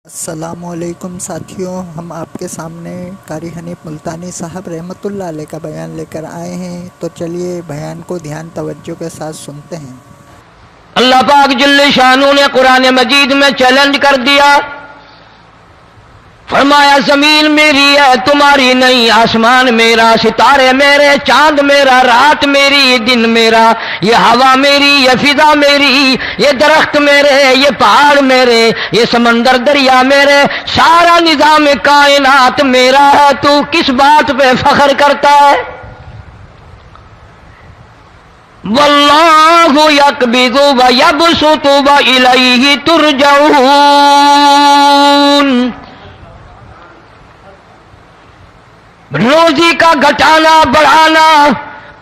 السلام علیکم ساتھیوں، ہم آپ کے سامنے قاری حنیف ملتانی صاحب رحمۃ اللہ علیہ کا بیان لے کر آئے ہیں، تو چلیے بیان کو دھیان توجہ کے ساتھ سنتے ہیں۔ اللہ پاک جل شانہ نے قرآن مجید میں چیلنج کر دیا، فرمایا زمین میری ہے تمہاری نہیں، آسمان میرا، ستارے میرے، چاند میرا، رات میری، دن میرا، یہ ہوا میری، یہ فضا میری، یہ درخت میرے، یہ پہاڑ میرے، یہ سمندر دریا میرے، سارا نظام کائنات میرا ہے، تو کس بات پہ فخر کرتا ہے؟ واللہ یقبض ویبسط والیہ ترجعون۔ روزی کا گھٹانا بڑھانا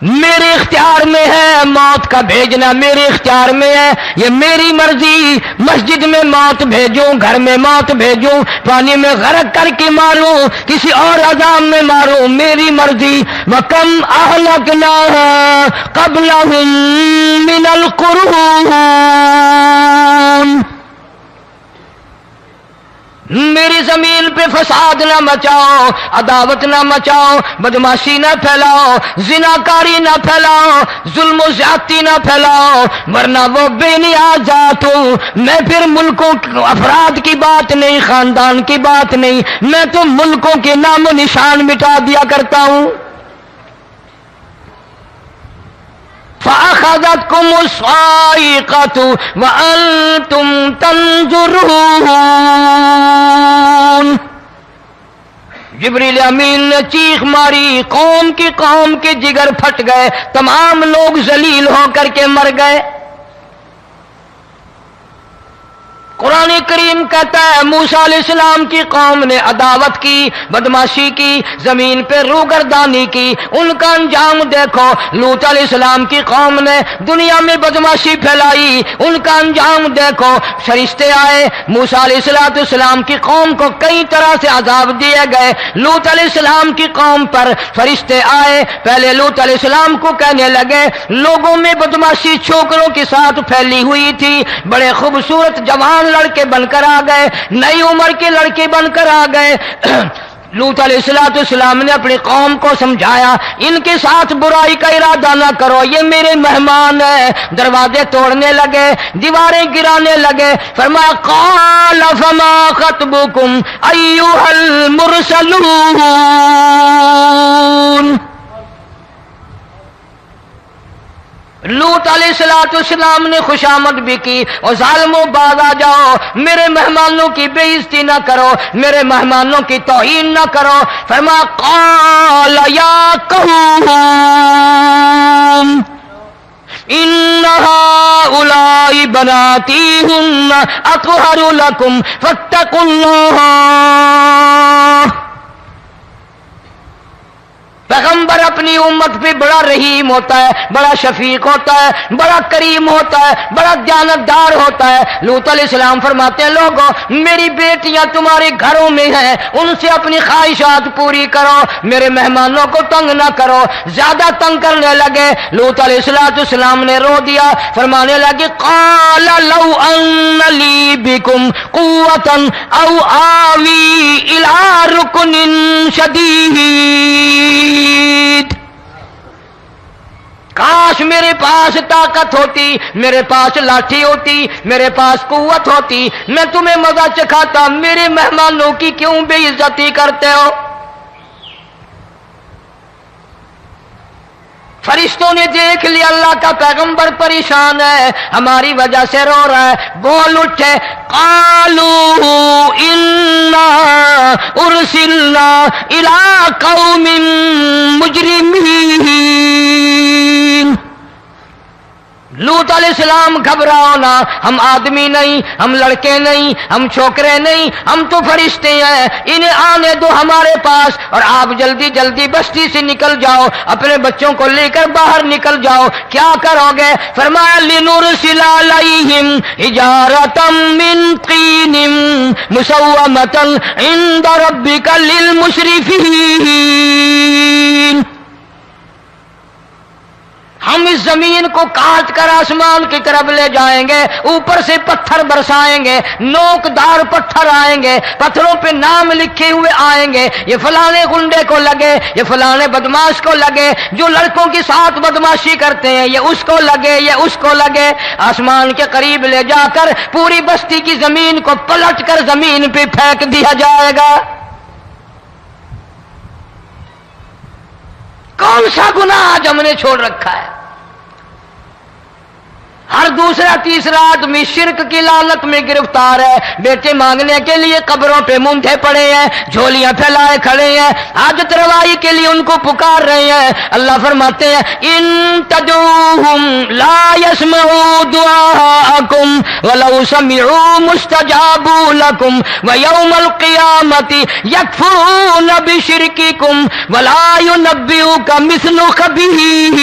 میرے اختیار میں ہے، موت کا بھیجنا میرے اختیار میں ہے، یہ میری مرضی۔ مسجد میں موت بھیجوں، گھر میں موت بھیجوں، پانی میں غرق کر کے ماروں، کسی اور عذاب میں ماروں، میری مرضی۔ وَكَمْ أَهْلَكْنَا قَبْلَهُم مِّنَ الْقُرُونِ۔ میری زمین پہ فساد نہ مچاؤ، عداوت نہ مچاؤ، بدماشی نہ پھیلاؤ، زناکاری نہ پھیلاؤ، ظلم و زیادتی نہ پھیلاؤ، ورنہ وہ بے نیاز ذات ہوں۔ میں پھر ملکوں افراد کی بات نہیں، خاندان کی بات نہیں، میں تو ملکوں کے نام و نشان مٹا دیا کرتا ہوں۔ فَأَخَذَتْكُمُ الصَّاعِقَةُ وَأَنْتُمْ تَنْظُرُونَ۔ جبریل امین نے چیخ ماری، قوم کے جگر پھٹ گئے، تمام لوگ ذلیل ہو کر کے مر گئے۔ قرآن کریم کہتا ہے موسیٰ علیہ السلام کی قوم نے عداوت کی، بدماشی کی، زمین پہ روگردانی کی، ان کا انجام دیکھو۔ لوط علیہ السلام کی قوم نے دنیا میں بدماشی پھیلائی، ان کا انجام دیکھو۔ فرشتے آئے، موسیٰ علیہ السلام کی قوم کو کئی طرح سے عذاب دیے گئے۔ لوط علیہ السلام کی قوم پر فرشتے آئے، پہلے لوط علیہ السلام کو کہنے لگے، لوگوں میں بدماشی چھوکروں کے ساتھ پھیلی ہوئی تھی، بڑے خوبصورت جوان لڑکے بن کر آ گئے، نئی عمر کے لڑکے بن کر آ گئے۔ لوط علیہ السلام نے اپنی قوم کو سمجھایا، ان کے ساتھ برائی کا ارادہ نہ کرو، یہ میرے مہمان ہیں۔ دروازے توڑنے لگے، دیواریں گرانے لگے، فرمایا قال فما خطبکم ایھا المرسلون۔ لوط علیہ السلام نے خوشامد بھی کی، اور ظالموں باز آ جاؤ، میرے مہمانوں کی بے عزتی نہ کرو، میرے مہمانوں کی توہین نہ کرو۔ فرمایا قال یا قوم ان هؤلاء بناتی هن اطہر لکم فاتقوا اللہ۔ پیغمبر اپنی امت پہ بڑا رحیم ہوتا ہے، بڑا شفیق ہوتا ہے، بڑا کریم ہوتا ہے، بڑا دیانتدار ہوتا ہے۔ لوط علیہ السلام فرماتے ہیں لوگوں میری بیٹیاں تمہارے گھروں میں ہیں، ان سے اپنی خواہشات پوری کرو، میرے مہمانوں کو تنگ نہ کرو۔ زیادہ تنگ کرنے لگے، لوط علیہ السلام نے رو دیا، فرمانے لگے قال لو ان لی بکم قوة او آوی الی رکن شدید۔ کاش میرے پاس طاقت ہوتی، میرے پاس لاٹھی ہوتی، میرے پاس قوت ہوتی، میں تمہیں مزہ چکھاتا۔ میرے مہمانوں کی کیوں بے عزتی کرتے ہو؟ فرشتوں نے دیکھ لیا اللہ کا پیغمبر پریشان ہے، ہماری وجہ سے رو رہا ہے، بول اٹھے قالوا انا ارسلنا الی قوم مجرمین۔ لوط علیہ السلام گھبراؤ نہ، ہم آدمی نہیں، ہم لڑکے نہیں، ہم چھوکرے نہیں، ہم تو فرشتے ہیں، انہیں آنے دو ہمارے پاس، اور آپ جلدی جلدی بستی سے نکل جاؤ، اپنے بچوں کو لے کر باہر نکل جاؤ۔ کیا کرو گے؟ فرمایا لنرسل علیہم حجارۃ من طین مسومۃ عند ربک للمسرفین۔ ہم اس زمین کو کاٹ کر آسمان کی طرف لے جائیں گے، اوپر سے پتھر برسائیں گے، نوکدار پتھر آئیں گے، پتھروں پہ نام لکھے ہوئے آئیں گے، یہ فلانے گنڈے کو لگے، یہ فلانے بدماش کو لگے، جو لڑکوں کے ساتھ بدماشی کرتے ہیں یہ اس کو لگے، یہ اس کو لگے۔ آسمان کے قریب لے جا کر پوری بستی کی زمین کو پلٹ کر زمین پہ پھینک دیا جائے گا۔ کون سا گناہ آج ہم نے چھوڑ رکھا ہے؟ ہر دوسرا تیسرا آدمی شرک کی لعنت میں گرفتار ہے، بیٹے مانگنے کے لیے قبروں پہ مونڈھے پڑے ہیں، جھولیاں پھیلائے کھڑے ہیں، حاجت روائی کے لیے ان کو پکار رہے ہیں۔ اللہ فرماتے ہیں ان تدعوہم لا يسمعوا دعاءکم ولو سمعوا مستجابوا لکم ویوم القیامت یکفرون بشرککم ولا ینبئک مثل خبیر۔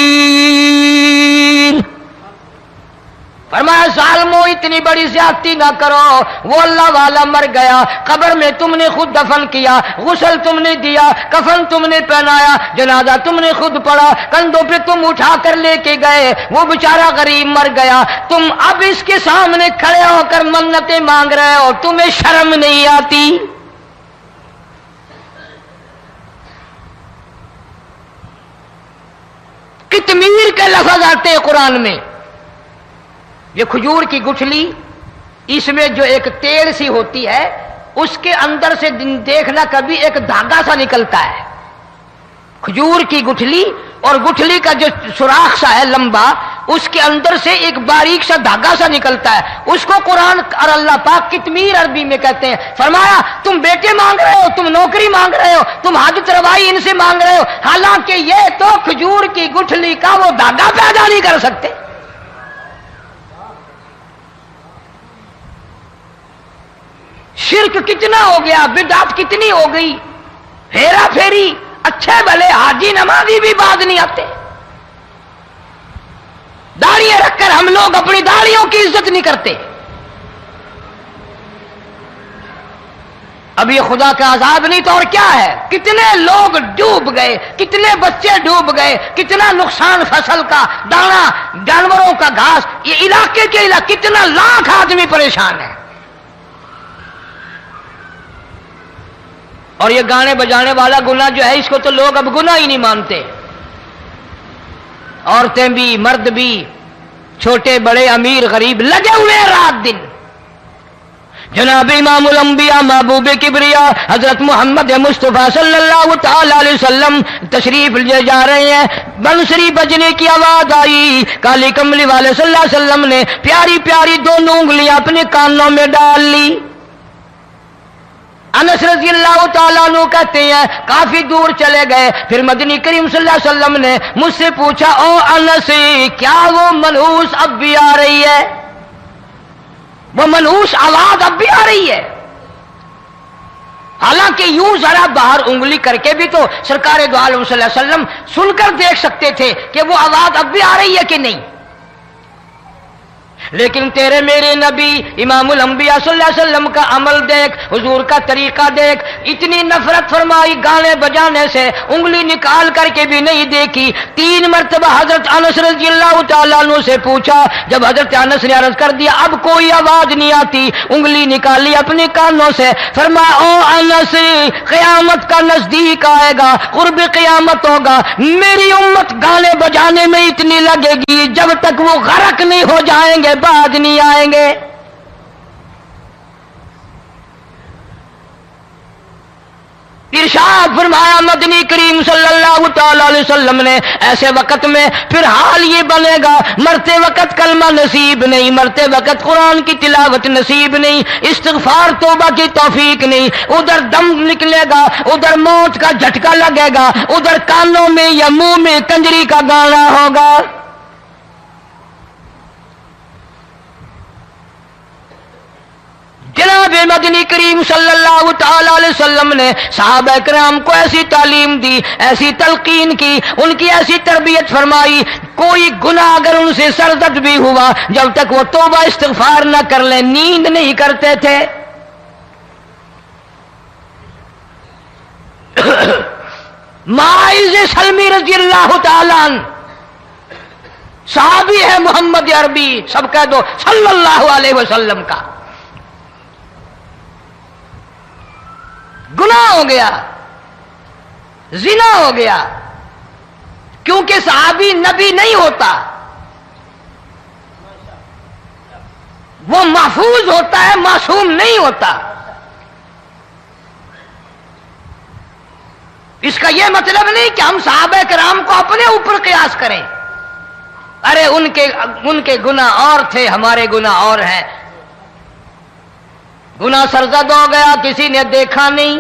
فرمایا ظالمو اتنی بڑی زیادتی نہ کرو، وہ اللہ والا مر گیا، قبر میں تم نے خود دفن کیا، غسل تم نے دیا، کفن تم نے پہنایا، جنازہ تم نے خود پڑھا، کندھوں پہ تم اٹھا کر لے کے گئے، وہ بیچارہ غریب مر گیا، تم اب اس کے سامنے کھڑے ہو کر منتیں مانگ رہے ہو، تمہیں شرم نہیں آتی؟ کتمیر کے لفظ آتے ہیں قرآن میں۔ یہ کھجور کی گٹھلی، اس میں جو ایک تیل سی ہوتی ہے، اس کے اندر سے دیکھنا کبھی ایک دھاگا سا نکلتا ہے۔ کھجور کی گٹھلی اور گٹھلی کا جو سوراخ سا ہے لمبا، اس کے اندر سے ایک باریک سا دھاگا سا نکلتا ہے، اس کو قرآن اور اللہ پاک کتمیر عربی میں کہتے ہیں۔ فرمایا تم بیٹے مانگ رہے ہو، تم نوکری مانگ رہے ہو، تم حاجت روائی ان سے مانگ رہے ہو، حالانکہ یہ تو کھجور کی گٹھلی کا وہ دھاگا پیدا نہیں کر سکتے۔ شرک کتنا ہو گیا، بدعت کتنی ہو گئی، ہیرا پھیری، اچھے بھلے حاجی نمازی بھی بعد نہیں آتے۔ داڑیاں رکھ کر ہم لوگ اپنی داڑیوں کی عزت نہیں کرتے۔ اب یہ خدا کا عذاب نہیں تو اور کیا ہے؟ کتنے لوگ ڈوب گئے، کتنے بچے ڈوب گئے، کتنا نقصان فصل کا، دانا، جانوروں کا گھاس، یہ علاقے کے علاقے کتنا لاکھ آدمی پریشان ہے۔ اور یہ گانے بجانے والا گناہ جو ہے، اس کو تو لوگ اب گناہ ہی نہیں مانتے۔ عورتیں بھی، مرد بھی، چھوٹے بڑے، امیر غریب لگے ہوئے ہیں رات دن۔ جناب امام الانبیاء محبوب کبریا حضرت محمد مصطفیٰ صلی اللہ تعالی علیہ وسلم تشریف لے جا رہے ہیں، بنسری بجنے کی آواز آئی، کالی کملی والے صلی اللہ علیہ وسلم نے پیاری پیاری دونوں انگلیاں اپنے کانوں میں ڈال لی۔ انس رضی اللہ تعالیٰ عنہ کہتے ہیں کافی دور چلے گئے، پھر مدنی کریم صلی اللہ علیہ وسلم نے مجھ سے پوچھا او انس، کیا وہ منحوس اب بھی آ رہی ہے؟ وہ منحوس آواز اب بھی آ رہی ہے؟ حالانکہ یوں ذرا باہر انگلی کر کے بھی تو سرکار دو عالم صلی اللہ علیہ وسلم سن کر دیکھ سکتے تھے کہ وہ آواز اب بھی آ رہی ہے کہ نہیں۔ لیکن تیرے میرے نبی امام الانبیاء صلی اللہ علیہ وسلم کا عمل دیکھ، حضور کا طریقہ دیکھ، اتنی نفرت فرمائی گانے بجانے سے، انگلی نکال کر کے بھی نہیں دیکھی۔ 3 مرتبہ حضرت انس رضی اللہ تعالیٰ عنہ سے پوچھا، جب حضرت انس نے عرض کر دیا اب کوئی آواز نہیں آتی، انگلی نکالی اپنے کانوں سے، فرمایا او انس، قیامت کا نزدیک آئے گا، قرب قیامت ہوگا، میری امت گانے بجانے میں اتنی لگے گی جب تک وہ غرق نہیں ہو جائیں گے بعد نہیں آئیں گے۔ ارشاد فرمایا مدنی کریم صلی اللہ تعالی علیہ وسلم نے ایسے وقت میں پھر حال یہ بنے گا، مرتے وقت کلمہ نصیب نہیں، مرتے وقت قرآن کی تلاوت نصیب نہیں، استغفار توبہ کی توفیق نہیں، ادھر دم نکلے گا، ادھر موت کا جھٹکا لگے گا، ادھر کانوں میں یا منہ میں کنجری کا گانا ہوگا۔ جناب مدنی کریم صلی اللہ تعالی علیہ وسلم نے صحابہ کرام کو ایسی تعلیم دی، ایسی تلقین کی، ان کی ایسی تربیت فرمائی، کوئی گناہ اگر ان سے سرزد بھی ہوا جب تک وہ توبہ استغفار نہ کر لیں نیند نہیں کرتے تھے۔ معاذ سلمی رضی اللہ تعالیٰ عنہ صحابی ہے محمد عربی، سب کہہ دو صلی اللہ علیہ وسلم کا، گناہ ہو گیا، زنا ہو گیا، کیونکہ صحابی نبی نہیں ہوتا، وہ محفوظ ہوتا ہے، معصوم نہیں ہوتا۔ اس کا یہ مطلب نہیں کہ ہم صحابہ کرام کو اپنے اوپر قیاس کریں، ارے ان کے گناہ اور تھے، ہمارے گناہ اور ہیں۔ گناہ سرزد ہو گیا، کسی نے دیکھا نہیں،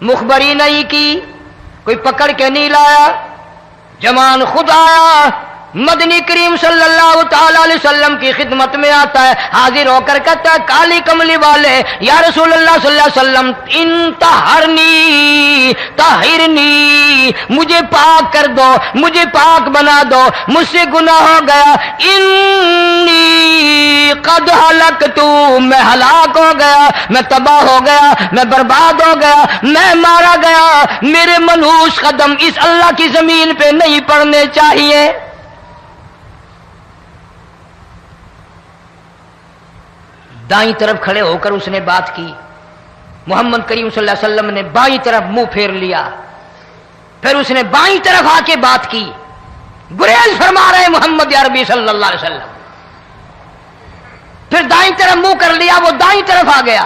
مخبری نہیں کی، کوئی پکڑ کے نہیں لایا، جمان خود آیا، مدنی کریم صلی اللہ تعالی علیہ وسلم کی خدمت میں آتا ہے، حاضر ہو کر کہتا ہے کالی کملی والے یا رسول اللہ صلی اللہ علیہ وسلم انتہرنی طہرنی، مجھے پاک کر دو، مجھے پاک بنا دو، مجھ سے گناہ ہو گیا، انی قد ہلکتو، میں ہلاک ہو گیا، میں تباہ ہو گیا، میں برباد ہو گیا، میں مارا گیا، میرے منحوس قدم اس اللہ کی زمین پہ نہیں پڑنے چاہیے۔ دائیں طرف کھڑے ہو کر اس نے بات کی، محمد کریم صلی اللہ علیہ وسلم نے بائیں طرف منہ پھیر لیا، پھر اس نے بائیں طرف آ کے بات کی، گریز فرما رہے محمد عربی صلی اللہ علیہ وسلم، پھر دائیں طرف منہ کر لیا، وہ دائیں طرف آ گیا۔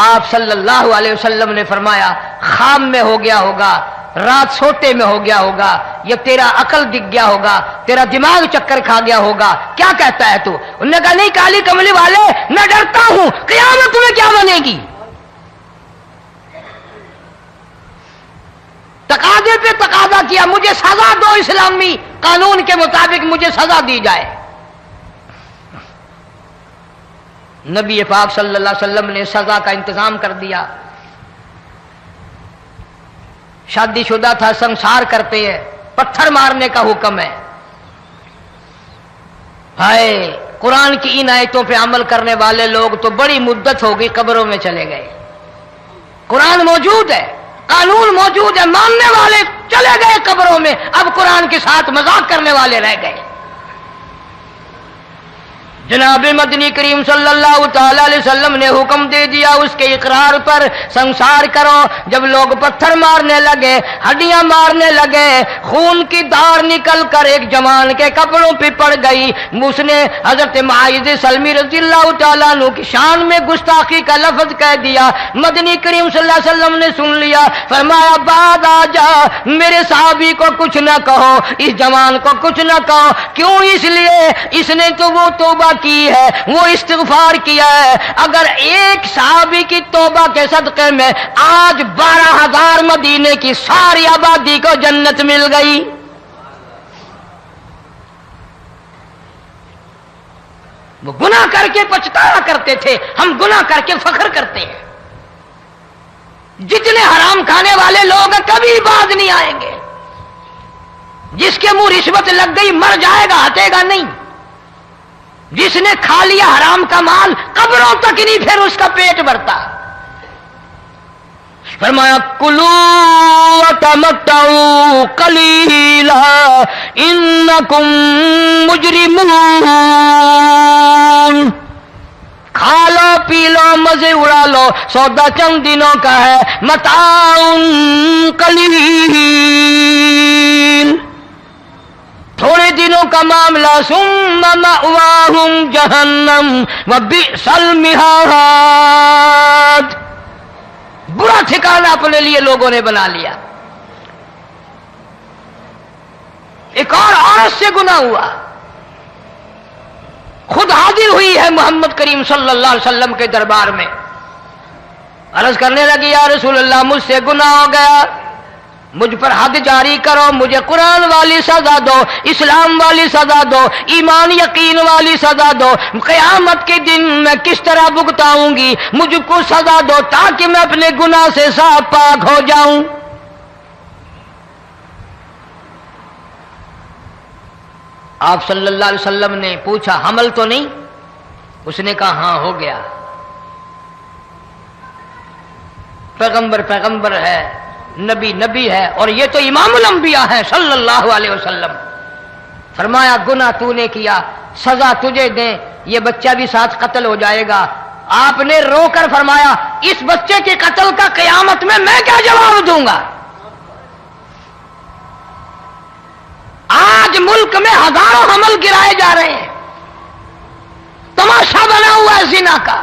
آپ صلی اللہ علیہ وسلم نے فرمایا خام میں ہو گیا ہوگا، رات سوتے میں ہو گیا ہوگا، یا تیرا عقل دکھ گیا ہوگا، تیرا دماغ چکر کھا گیا ہوگا، کیا کہتا ہے تو؟ انہوں نے کہا نہیں کالی کملی والے، میں ڈرتا ہوں قیامت میں کیا بنے گی۔ تقاضے پہ تقاضا کیا، مجھے سزا دو، اسلامی قانون کے مطابق مجھے سزا دی جائے۔ نبی پاک صلی اللہ علیہ وسلم نے سزا کا انتظام کر دیا۔ شادی شدہ تھا، سنسار کرتے ہیں، پتھر مارنے کا حکم ہے۔ ہائے، قرآن کی ان آیتوں پہ عمل کرنے والے لوگ تو بڑی مدت ہو گئی قبروں میں چلے گئے۔ قرآن موجود ہے، قانون موجود ہے، ماننے والے چلے گئے قبروں میں، اب قرآن کے ساتھ مذاق کرنے والے رہ گئے۔ جناب مدنی کریم صلی اللہ تعالی علیہ وسلم نے حکم دے دیا اس کے اقرار پر، سنسار کرو۔ جب لوگ پتھر مارنے لگے، ہڈیاں مارنے لگے، خون کی دھار نکل کر ایک جوان کے کپڑوں پہ پڑ گئی، اس نے حضرت معاذ سلمی رضی اللہ تعالیٰ عنہ کی شان میں گستاخی کا لفظ کہہ دیا۔ مدنی کریم صلی اللہ علیہ وسلم نے سن لیا، فرمایا بعد آ جا، میرے صحابی کو کچھ نہ کہو، اس جوان کو کچھ نہ کہو۔ کیوں؟ اس لیے اس نے تو وہ توبہ کی ہے، وہ استغفار کیا ہے۔ اگر ایک صحابی کی توبہ کے صدقے میں آج 12,000 مدینے کی ساری آبادی کو جنت مل گئی۔ وہ گناہ کر کے پچھتایا کرتے تھے، ہم گناہ کر کے فخر کرتے ہیں۔ جتنے حرام کھانے والے لوگ کبھی باز نہیں آئیں گے۔ جس کے منہ رشوت لگ گئی مر جائے گا، ہٹے گا نہیں۔ جس نے کھا لیا حرام کا مال قبروں تک نہیں پھر اس کا پیٹ بھرتا۔ فرمایا کلو وتمتعوا قلیلا انکم مجرمون، کھا لو پی لو مزے اڑا لو، سودا چند دنوں کا ہے، متاع قلیل، تھوڑے دنوں کا معاملہ، ثم مأواہم جہنم وبئس المہاد، برا ٹھکانہ اپنے لیے لوگوں نے بنا لیا۔ ایک اور عورت سے گناہ ہوا، خود حاضر ہوئی ہے محمد کریم صلی اللہ علیہ وسلم کے دربار میں، عرض کرنے لگی یا رسول اللہ مجھ سے گناہ ہو گیا، مجھ پر حد جاری کرو، مجھے قرآن والی سزا دو، اسلام والی سزا دو، ایمان یقین والی سزا دو، قیامت کے دن میں کس طرح بھگتاؤں گی، مجھ کو سزا دو تاکہ میں اپنے گناہ سے صاف پاک ہو جاؤں۔ آپ صلی اللہ علیہ وسلم نے پوچھا حمل تو نہیں؟ اس نے کہا ہاں ہو گیا۔ پیغمبر ہے، نبی ہے، اور یہ تو امام الانبیاء ہے صلی اللہ علیہ وسلم۔ فرمایا گناہ تو نے کیا، سزا تجھے دیں، یہ بچہ بھی ساتھ قتل ہو جائے گا۔ آپ نے رو کر فرمایا اس بچے کے قتل کا قیامت میں کیا جواب دوں گا؟ آج ملک میں ہزاروں حمل گرائے جا رہے ہیں، تماشا بنا ہوا ہے زنا کا۔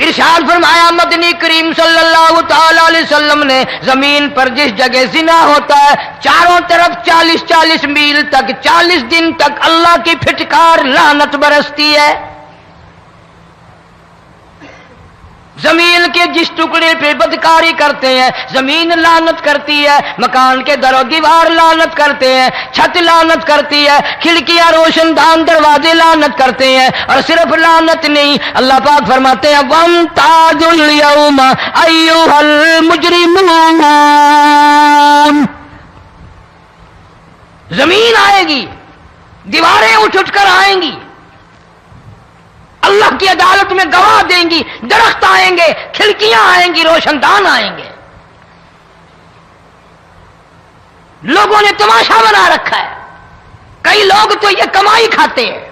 ارشاد فرمایا مدنی کریم صلی اللہ تعالی علیہ وسلم نے زمین پر جس جگہ زنا ہوتا ہے چاروں طرف 40 میل تک 40 دن تک اللہ کی پھٹکار لعنت برستی ہے۔ زمین کے جس ٹکڑے پہ بدکاری کرتے ہیں زمین لعنت کرتی ہے، مکان کے در و دیوار لعنت کرتے ہیں، چھت لعنت کرتی ہے، کھڑکیاں روشن دان دروازے لعنت کرتے ہیں۔ اور صرف لعنت نہیں، اللہ پاک فرماتے ہیں وَامْتَازُوا الْيَوْمَ أَيُّهَا الْمُجْرِمُونَ، زمین آئے گی، دیواریں اٹھ کر آئیں گی، اللہ کی عدالت میں گواہ دیں گی، درخت آئیں گے، کھڑکیاں آئیں گی، روشن دان آئیں گے۔ لوگوں نے تماشا بنا رکھا ہے، کئی لوگ تو یہ کمائی کھاتے ہیں۔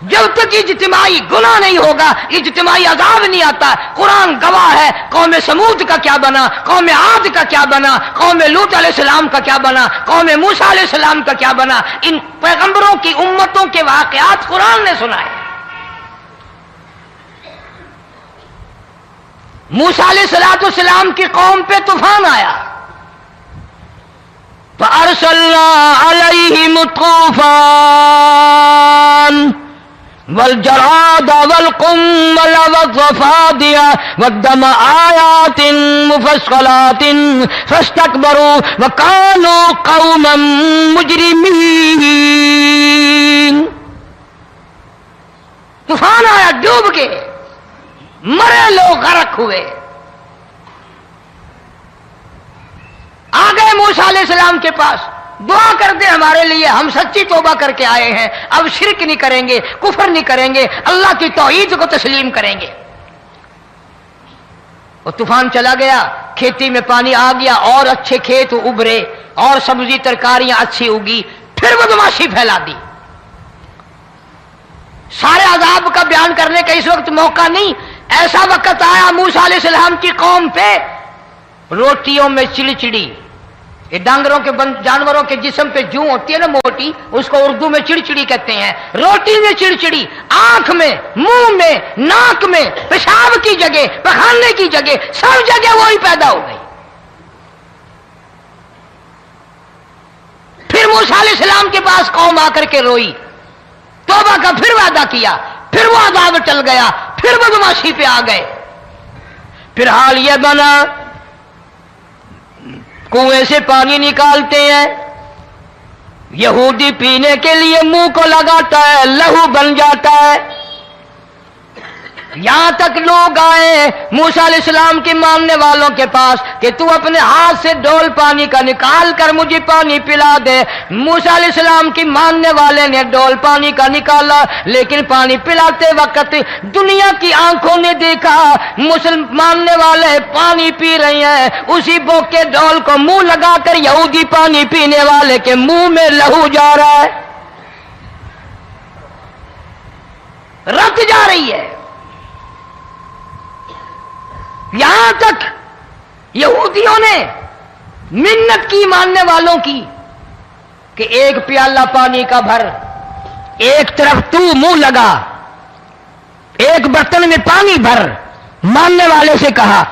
جب تک اجتماعی گناہ نہیں ہوگا اجتماعی عذاب نہیں آتا۔ قرآن گواہ ہے، قوم سمود کا کیا بنا، قوم عاد کا کیا بنا، قوم لوط علیہ السلام کا کیا بنا، قوم موسیٰ علیہ السلام کا کیا بنا۔ ان پیغمبروں کی امتوں کے واقعات قرآن نے سنائے۔ موسیٰ علیہ السلام کی قوم پہ طوفان آیا، فَأَرْسَلْنَا عَلَيْهِمُ الطُّوفَانَ والجراد والقمل والضفادع والدم آيات مفصلات فاستكبروا وكانوا قوما مجرمين۔ طوفان آیا، ڈوب کے مرے لوگ، غرق ہوئے۔ آ گئے موسیٰ علیہ السلام کے پاس، دعا کر دے ہمارے لیے، ہم سچی توبہ کر کے آئے ہیں، اب شرک نہیں کریں گے، کفر نہیں کریں گے، اللہ کی توحید کو تسلیم کریں گے۔ وہ طوفان چلا گیا، کھیتی میں پانی آ گیا، اور اچھے کھیت ابھرے، اور سبزی ترکاریاں اچھی اگی، پھر بدماشی پھیلا دی۔ سارے عذاب کا بیان کرنے کا اس وقت موقع نہیں۔ ایسا وقت آیا موسیٰ علیہ السلام کی قوم پہ، روٹیوں میں چڑچڑی، یہ ڈانگروں کے جانوروں کے جسم پہ جوں ہوتی ہے نا موٹی، اس کو اردو میں چڑچڑی کہتے ہیں۔ روٹی میں چڑچڑی، آنکھ میں، منہ میں، ناک میں، پیشاب کی جگہ، پخانے کی جگہ، سب جگہ وہی پیدا ہو گئی۔ پھر موسیٰ علیہ السلام کے پاس قوم آ کر کے روئی، توبہ کا پھر وعدہ کیا، پھر وہ عذاب ٹل گیا، پھر بدماشی پہ آ گئے۔ پھر حال یہ بنا کنویں سے پانی نکالتے ہیں، یہودی پینے کے لیے منہ کو لگاتا ہے، لہو بن جاتا ہے۔ یہاں تک لوگ آئے موسیٰ علیہ السلام کے ماننے والوں کے پاس کہ تو اپنے ہاتھ سے ڈول پانی کا نکال کر مجھے پانی پلا دے۔ موسیٰ علیہ السلام کی ماننے والے نے ڈول پانی کا نکالا، لیکن پانی پلاتے وقت دنیا کی آنکھوں نے دیکھا ماننے والے پانی پی رہے ہیں، اسی بوک کے ڈول کو منہ لگا کر یہودی پانی پینے والے کے منہ میں لہو جا رہا ہے، رت جا رہی ہے۔ یہاں تک یہودیوں نے منت کی ماننے والوں کی کہ ایک پیالہ پانی کا بھر، ایک طرف تو منہ لگا، ایک برتن میں پانی بھر، ماننے والے سے کہا،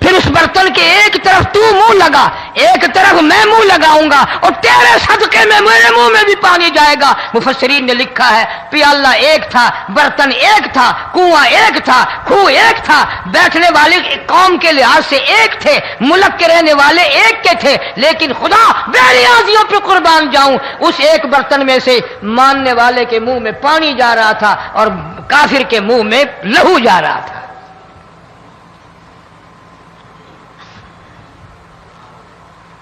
پھر اس برتن کے ایک طرف تو منہ لگا، ایک طرف میں منہ لگاؤں گا، اور تیرے صدقے میں میرے منہ میں بھی پانی جائے گا۔ مفسرین نے لکھا ہے پیالہ ایک تھا، برتن ایک تھا، کنواں ایک تھا، کھوہ ایک تھا، بیٹھنے والے قوم کے لحاظ سے ایک تھے، ملک کے رہنے والے ایک کے تھے، لیکن خدا بے نیازیوں پہ قربان جاؤں، اس ایک برتن میں سے ماننے والے کے منہ میں پانی جا رہا تھا اور کافر کے منہ میں لہو جا رہا تھا۔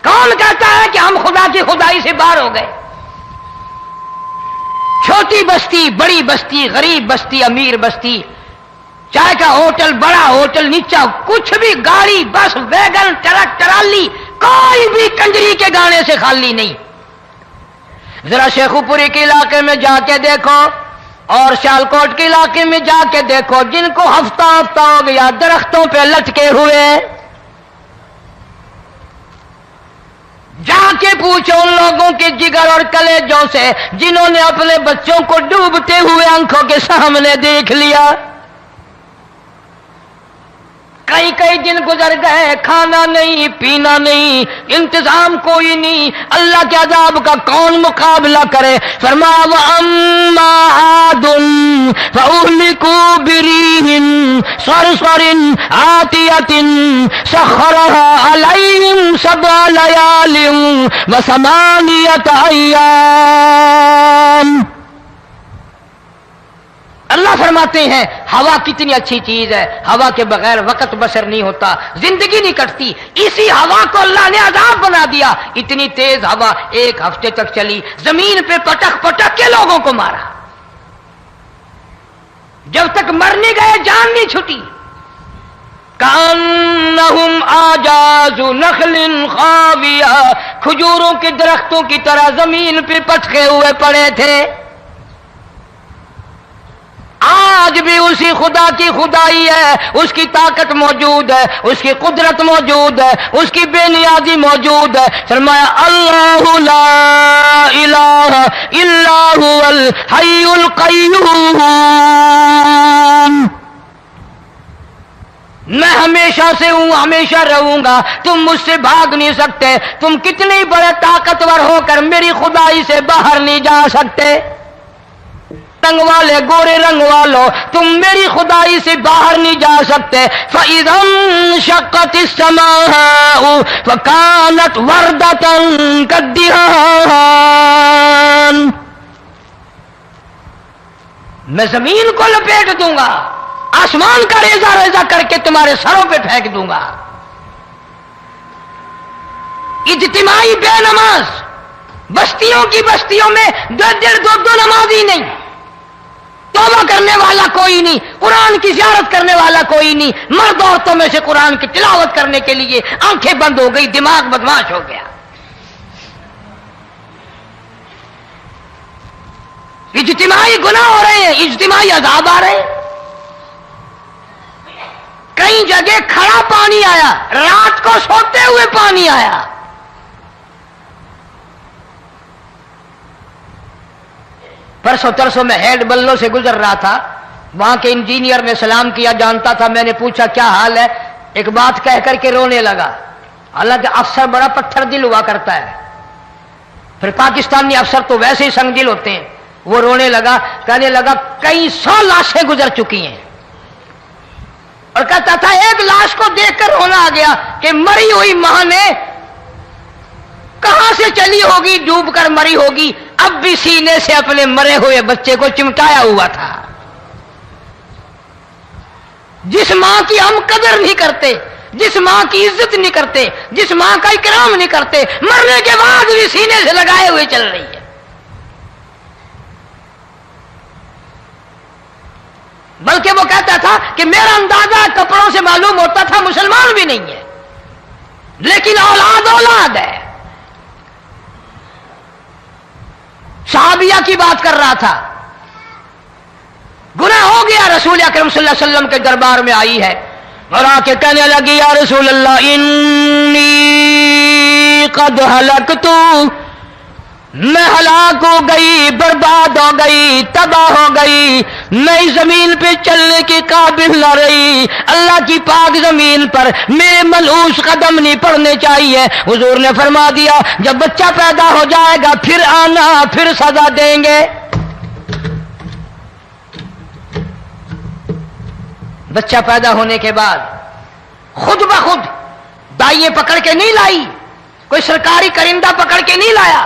کون کہتا ہے کہ ہم خدا کی خدائی سے باہر ہو گئے؟ چھوٹی بستی، بڑی بستی، غریب بستی، امیر بستی، چائے کا ہوٹل، بڑا ہوٹل، نیچا کچھ بھی، گاڑی، بس، ویگن، ٹرک، ٹرالی، کوئی بھی کنجری کے گانے سے خالی نہیں. ذرا شیخو پوری کے علاقے میں جا کے دیکھو اور سیالکوٹ کے علاقے میں جا کے دیکھو جن کو ہفتہ ہفتہ ہو گیا درختوں پہ لٹکے ہوئے، جا کے پوچھو ان لوگوں کے جگر اور کلیجوں سے جنہوں نے اپنے بچوں کو ڈوبتے ہوئے آنکھوں کے سامنے دیکھ لیا. کئی کئی دن گزر گئے، کھانا نہیں پینا نہیں، انتظام کوئی نہیں، اللہ کے عذاب کا کون مقابلہ کرے؟ فرمایا وَأَمَّا عَادٌ فَأُهْلِكُوا بِرِيحٍ صَرْصَرٍ عَاتِيَةٍ سَخَّرَهَا عَلَيْهِمْ سَبْعَ لَيَالٍ وَثَمَانِيَةَ أَيَّامٍ. اللہ فرماتے ہیں ہوا کتنی اچھی چیز ہے، ہوا کے بغیر وقت بسر نہیں ہوتا، زندگی نہیں کٹتی. اسی ہوا کو اللہ نے عذاب بنا دیا. اتنی تیز ہوا 1 ہفتے تک چلی، زمین پہ پٹک پٹک کے لوگوں کو مارا، جب تک مر نہیں گئے جان نہیں چھٹی. کأنہم اعجاز نخل خاویہ، کھجوروں کے درختوں کی طرح زمین پہ پٹکے ہوئے پڑے تھے. آج بھی اسی خدا کی خدائی ہے، اس کی طاقت موجود ہے، اس کی قدرت موجود ہے، اس کی بے نیازی موجود ہے. فرمایا اللہ لا الہ الا هو الحی القیوم. میں ہمیشہ سے ہوں، ہمیشہ رہوں گا، تم مجھ سے بھاگ نہیں سکتے. تم کتنی بڑے طاقتور ہو کر میری خدائی سے باہر نہیں جا سکتے. رنگ والے، گورے رنگ والو، تم میری خدائی سے باہر نہیں جا سکتے. فَإِذَا انشَقَّتِ السَّمَاءُ فَكَانَتْ وَرْدَةً كَالدِّهَانِ. میں زمین کو لپیٹ دوں گا، آسمان کا ریزہ ریزہ کر کے تمہارے سروں پہ پھینک دوں گا. اجتماعی بے نماز، بستیوں کی بستیوں میں 2 نمازی نہیں، توبہ کرنے والا کوئی نہیں، قرآن کی زیارت کرنے والا کوئی نہیں. مرد عورتوں میں سے قرآن کی تلاوت کرنے کے لیے آنکھیں بند ہو گئی، دماغ بدماش ہو گیا. اجتماعی گناہ ہو رہے ہیں، اجتماعی عذاب آ رہے ہیں. کئی جگہ کھڑا پانی آیا، رات کو سوتے ہوئے پانی آیا. پرسوں ترسوں میں ہیڈ بلوں سے گزر رہا تھا، وہاں کے انجینئر نے سلام کیا، جانتا تھا. میں نے پوچھا کیا حال ہے؟ ایک بات کہہ کر کے رونے لگا. حالانکہ افسر بڑا پتھر دل ہوا کرتا ہے، پھر پاکستانی افسر تو ویسے ہی سنگ دل ہوتے ہیں. وہ رونے لگا، کہنے لگا کئی 100 لاشیں گزر چکی ہیں، اور کہتا تھا ایک لاش کو دیکھ کر رونا آ گیا کہ مری ہوئی ماں نے کہاں سے چلی ہوگی، ڈوب کر مری ہوگی، اب بھی سینے سے اپنے مرے ہوئے بچے کو چمٹایا ہوا تھا. جس ماں کی ہم قدر نہیں کرتے، جس ماں کی عزت نہیں کرتے، جس ماں کا اکرام نہیں کرتے، مرنے کے بعد بھی سینے سے لگائے ہوئے چل رہی ہے. بلکہ وہ کہتا تھا کہ میرا اندازہ کپڑوں سے معلوم ہوتا تھا مسلمان بھی نہیں ہے، لیکن اولاد اولاد ہے. صحابیہ کی بات کر رہا تھا، گناہ ہو گیا، رسول اکرم صلی اللہ علیہ وسلم کے دربار میں آئی ہے اور آ کے کہنے لگی یا رسول اللہ انی قد ہلکت، میں ہلاک ہو گئی، برباد ہو گئی، تباہ ہو گئی، میں اس زمین پہ چلنے کے قابل نہ رہی، اللہ کی پاک زمین پر میرے ملعوس قدم نہیں پڑنے چاہیے. حضور نے فرما دیا جب بچہ پیدا ہو جائے گا پھر آنا، پھر سزا دیں گے. بچہ پیدا ہونے کے بعد خود بخود دائیں پکڑ کے نہیں لائی، کوئی سرکاری کرندہ پکڑ کے نہیں لایا،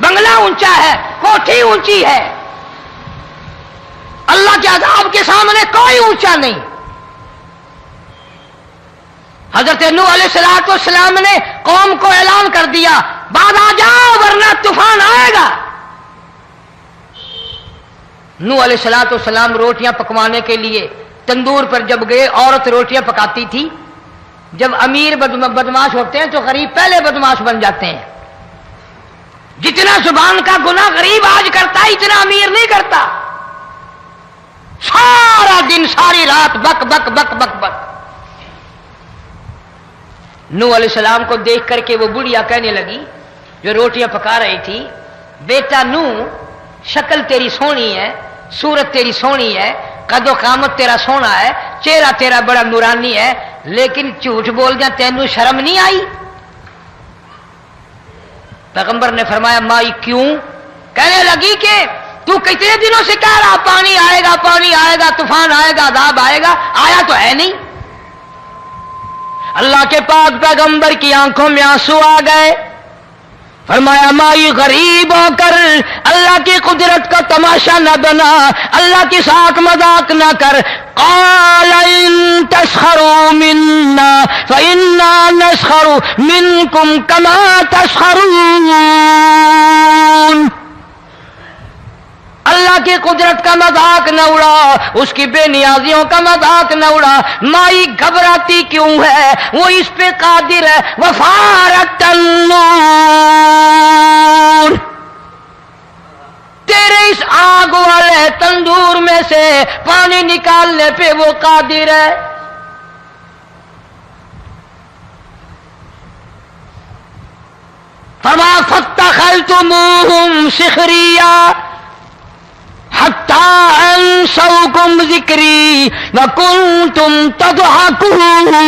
بنگلہ اونچا ہے، کوٹھی اونچی ہے، اللہ کے عذاب کے سامنے کوئی اونچا نہیں۔ حضرت نوح علیہ السلام نے قوم کو اعلان کر دیا بعد آ جاؤ ورنہ طوفان آئے گا۔ نوح علیہ السلام روٹیاں پکوانے کے لیے تندور پر جب گئے، عورت روٹیاں پکاتی تھی۔ جب امیر بدماش ہوتے ہیں تو غریب پہلے بدماش بن جاتے ہیں۔ جتنا زبان کا گناہ غریب آج کرتا ہے اتنا امیر نہیں کرتا۔ سارا دن ساری رات بک بک بک بک بک۔ نوح علیہ السلام کو دیکھ کر کے وہ بڑھیا کہنے لگی جو روٹیاں پکا رہی تھی، بیٹا نوح، شکل تیری سونی ہے، صورت تیری سونی ہے، قد و قامت تیرا سونا ہے، چہرہ تیرا بڑا نورانی ہے، لیکن جھوٹ بول جا تینوں شرم نہیں آئی؟ پیغمبر نے فرمایا مائی کیوں؟ کہنے لگی کہ تو کتنے دنوں سے کہہ رہا پانی آئے گا، پانی آئے گا، طوفان آئے گا، عذاب آئے گا، آیا تو ہے نہیں۔ اللہ کے پاک پیغمبر کی آنکھوں میں آنسو آ گئے۔ فرمایا مائی غریب ہو کر اللہ کی قدرت کا تماشا نہ بنا، اللہ کی ساتھ مذاق نہ کر۔ قال ان تسخروا منا فإنا نسخر منكم كما تسخرون۔ اللہ کی قدرت کا مذاق نہ اڑا، اس کی بے نیازیوں کا مذاق نہ اڑا۔ مائی گھبراتی کیوں ہے؟ وہ اس پہ قادر ہے۔ وفارت النور، تیرے اس آگ والے تندور میں سے پانی نکالنے پہ وہ قادر ہے۔ فرمایا فاتخذتموہم سخریا حتی انسوکم ذکری وکنتم تضحکون۔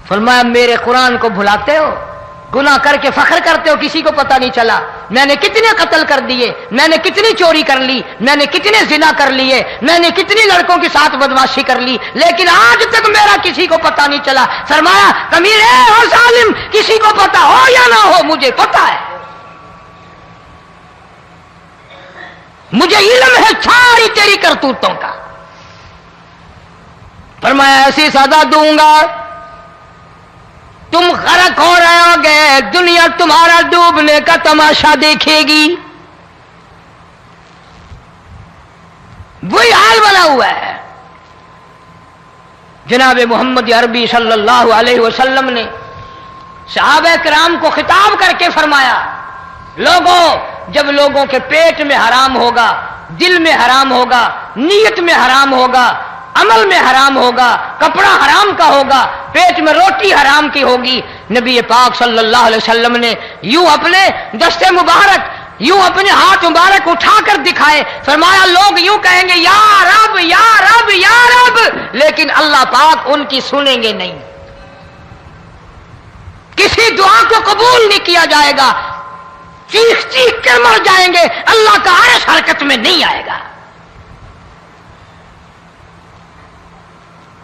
فرمایا میرے قرآن کو بھلاتے ہو، گناہ کر کے فخر کرتے ہو، کسی کو پتہ نہیں چلا میں نے کتنے قتل کر دیے، میں نے کتنی چوری کر لی، میں نے کتنے زنا کر لیے، میں نے کتنی لڑکوں کے ساتھ بدماشی کر لی، لیکن آج تک میرا کسی کو پتہ نہیں چلا۔ فرمایا امیر اور ظالم، کسی کو پتہ ہو یا نہ ہو مجھے پتہ ہے، مجھے علم ہے ساری تیری کرتوتوں کا۔ فرمایا ایسی سزا دوں گا تم غرق ہو رہے ہو گے، دنیا تمہارا ڈوبنے کا تماشا دیکھے گی۔ وہی حال بنا ہوا ہے۔ جناب محمد عربی صلی اللہ علیہ وسلم نے صحابہ کرام کو خطاب کر کے فرمایا لوگوں، جب لوگوں کے پیٹ میں حرام ہوگا، دل میں حرام ہوگا، نیت میں حرام ہوگا، عمل میں حرام ہوگا، کپڑا حرام کا ہوگا، پیٹ میں روٹی حرام کی ہوگی، نبی پاک صلی اللہ علیہ وسلم نے یوں اپنے دست مبارک، یوں اپنے ہاتھ مبارک اٹھا کر دکھائے، فرمایا لوگ یوں کہیں گے یا رب یا رب یا رب، لیکن اللہ پاک ان کی سنیں گے نہیں، کسی دعا کو قبول نہیں کیا جائے گا، چیخ چیخ کر مر جائیں گے، اللہ کا عرش حرکت میں نہیں آئے گا۔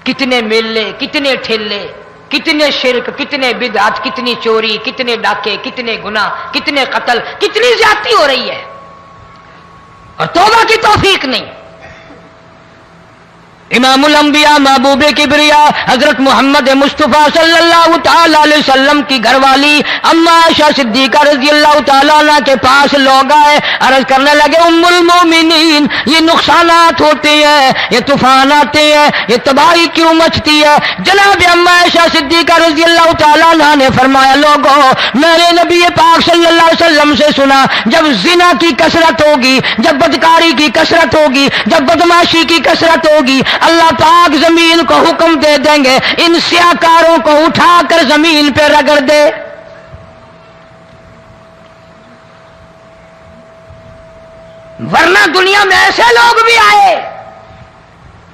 کتنے میلے، کتنے ٹھیلے، کتنے شرک، کتنے بدعت، کتنی چوری، کتنے ڈاکے، کتنے گناہ، کتنے قتل، کتنی زیادتی ہو رہی ہے اور توبہ کی توفیق نہیں۔ امام الانبیاء محبوب کبریا حضرت محمد مصطفیٰ صلی اللہ تعالی علیہ وسلم کی گھر والی اما عائشہ صدیقہ رضی اللہ تعالیٰ عنہ کے پاس لوگ آئے، عرض کرنے لگے ام المومنین یہ نقصانات ہوتے ہیں، یہ طوفان آتے ہیں، یہ تباہی کیوں مچتی ہے؟ جناب اما عائشہ صدیقہ رضی اللہ تعالیٰ عنہ نے فرمایا لوگوں، میں نے نبی پاک صلی اللہ علیہ وسلم سے سنا جب زنا کی کثرت ہوگی، جب بدکاری کی کثرت ہوگی، جب بدماشی کی کثرت ہوگی، اللہ پاک زمین کو حکم دے دیں گے ان سیاکاروں کو اٹھا کر زمین پہ رگڑ دے۔ ورنہ دنیا میں ایسے لوگ بھی آئے